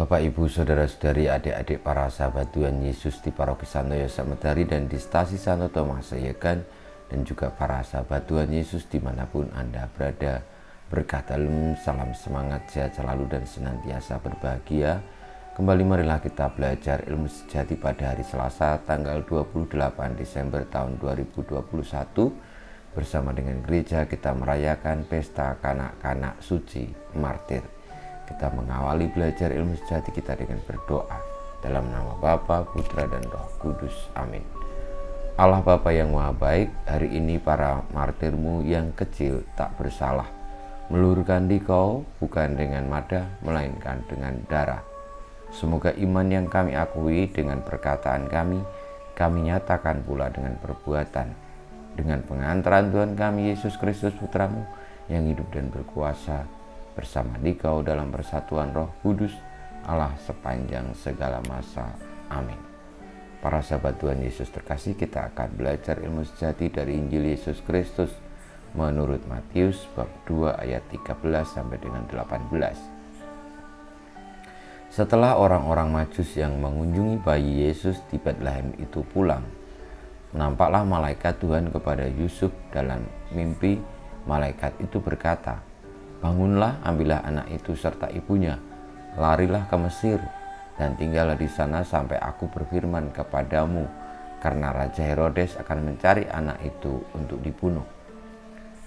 Bapak, Ibu, Saudara-saudari, adik-adik para sahabat Tuhan Yesus di Paroki Santo Yosef Medari dan di Stasi Santo Thomas Sayegan, dan juga para sahabat Tuhan Yesus dimanapun Anda berada, berkah dalam, salam semangat, sehat selalu dan senantiasa berbahagia. Kembali marilah kita belajar ilmu sejati pada hari Selasa tanggal 28 Desember tahun 2021. Bersama dengan gereja kita merayakan pesta kanak-kanak suci martir. Kita mengawali belajar ilmu sejati kita dengan berdoa. Dalam nama Bapa, Putra, dan Roh Kudus. Amin. Allah Bapa yang Maha Baik, hari ini para martirmu yang kecil tak bersalah meluhurkan Dikau bukan dengan mada, melainkan dengan darah. Semoga iman yang kami akui dengan perkataan kami nyatakan pula dengan perbuatan. Dengan pengantaran Tuhan kami Yesus Kristus Putramu yang hidup dan berkuasa bersama Dikau dalam persatuan Roh Kudus, Allah sepanjang segala masa. Amin. Para sahabat Tuhan Yesus terkasih, kita akan belajar ilmu sejati dari Injil Yesus Kristus menurut Matius bab 2 ayat 13 sampai dengan 18. Setelah orang-orang Majus yang mengunjungi bayi Yesus di Betlehem itu pulang, nampaklah malaikat Tuhan kepada Yusuf dalam mimpi. Malaikat itu berkata, "Bangunlah, ambillah anak itu serta ibunya, larilah ke Mesir, dan tinggallah di sana sampai aku berfirman kepadamu, karena Raja Herodes akan mencari anak itu untuk dibunuh."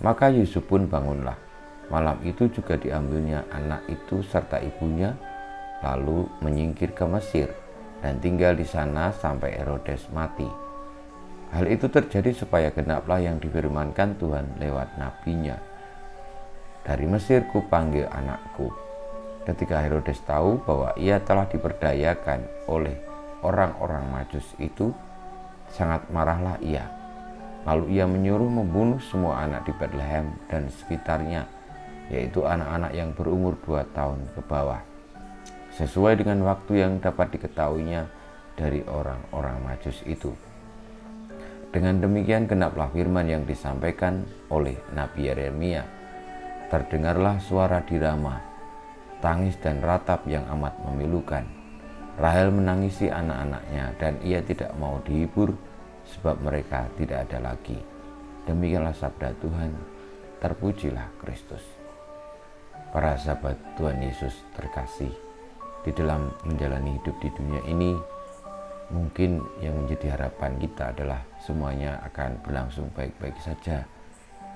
Maka Yusuf pun bangunlah. Malam itu juga diambilnya anak itu serta ibunya, lalu menyingkir ke Mesir, dan tinggal di sana sampai Herodes mati. Hal itu terjadi supaya genaplah yang difirmankan Tuhan lewat nabinya, "Dari Mesir kupanggil anakku." Ketika Herodes tahu bahwa ia telah diperdayakan oleh orang-orang Majus itu, sangat marahlah ia. Lalu ia menyuruh membunuh semua anak di Betlehem dan sekitarnya, yaitu anak-anak yang berumur 2 tahun ke bawah, sesuai dengan waktu yang dapat diketahuinya dari orang-orang Majus itu. Dengan demikian genaplah firman yang disampaikan oleh Nabi Yeremia. Terdengarlah suara di Rama, tangis dan ratap yang amat memilukan. Rahel menangisi anak-anaknya dan ia tidak mau dihibur sebab mereka tidak ada lagi. Demikianlah sabda Tuhan, terpujilah Kristus. Para sahabat Tuhan Yesus terkasih, di dalam menjalani hidup di dunia ini, mungkin yang menjadi harapan kita adalah semuanya akan berlangsung baik-baik saja,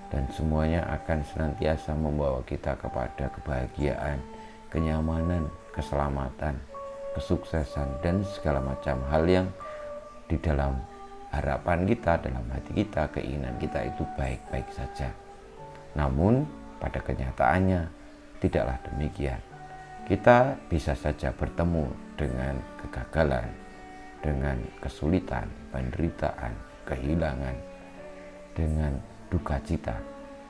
dan semuanya akan senantiasa membawa kita kepada kebahagiaan, kenyamanan, keselamatan, kesuksesan, dan segala macam hal yang di dalam harapan kita, dalam hati kita, keinginan kita itu baik-baik saja. Namun pada kenyataannya tidaklah demikian. Kita bisa saja bertemu dengan kegagalan, dengan kesulitan, penderitaan, kehilangan, dengan duka cita.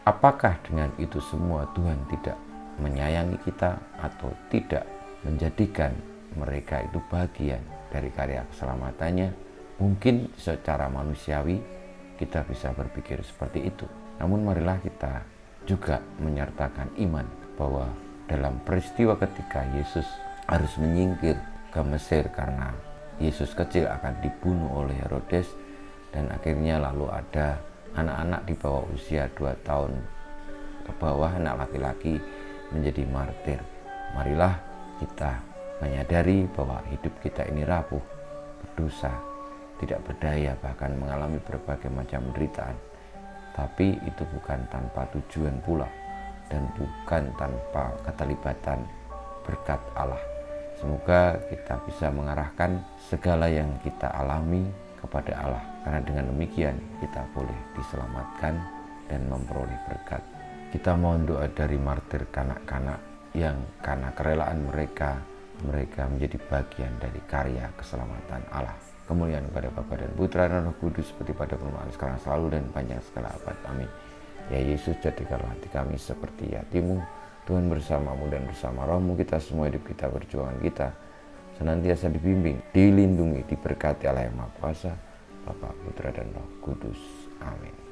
Apakah dengan itu semua Tuhan tidak menyayangi kita atau tidak menjadikan mereka itu bagian dari karya keselamatannya? Mungkin secara manusiawi kita bisa berpikir seperti itu. Namun marilah kita juga menyertakan iman bahwa dalam peristiwa ketika Yesus harus menyingkir ke Mesir karena Yesus kecil akan dibunuh oleh Herodes, dan akhirnya lalu ada anak-anak di bawah usia 2 tahun ke bawah, anak laki-laki menjadi martir. Marilah kita menyadari bahwa hidup kita ini rapuh, berdosa, tidak berdaya, bahkan mengalami berbagai macam penderitaan. Tapi itu bukan tanpa tujuan pula, dan bukan tanpa keterlibatan berkat Allah. Semoga kita bisa mengarahkan segala yang kita alami kepada Allah, karena dengan demikian kita boleh diselamatkan dan memperoleh berkat. Kita mohon doa dari martir kanak-kanak yang karena kerelaan mereka menjadi bagian dari karya keselamatan Allah. Kemuliaan kepada Bapa dan Putra dan Roh Kudus, seperti pada permulaan sekarang selalu dan panjang segala abad. Amin. Ya Yesus, jadikanlah hati kami seperti hati-Mu. Tuhan bersamamu dan bersama rohmu, kita semua hidup kita, perjuangan kita senantiasa dibimbing, dilindungi, diberkati Allah yang Maha Kuasa, Bapa, Putra, dan Roh Kudus. Amin.